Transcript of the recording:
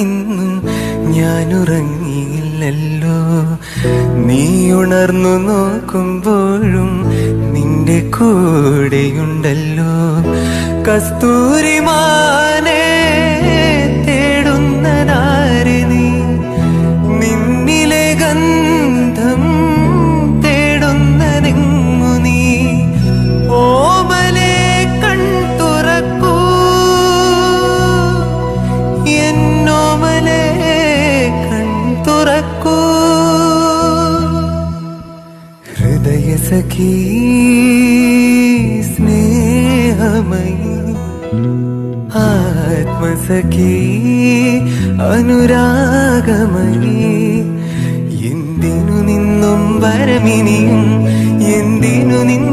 ഇന്നും ഞാനുറങ്ങിയില്ലല്ലോ. നീ ഉണർന്നു നോക്കുമ്പോഴും നിന്റെ കൂടെയുണ്ടല്ലോ. കസ്തൂരിമാനെ തേടുന്നതാരെ നീ, നിന്നിലെ ഗന്ധം തേടുന്നതെങ്ങു നീ. ഓമലെ കൺ തുറക്കൂ എന്നോമലെ കൺ തുറക്കൂ. ഹൃദയസഖി സ്നേഹമയി ആത്മസഖി അനുരാഗമയി. എന്തിനു നിന്നും വരമിനിയും എന്തിനു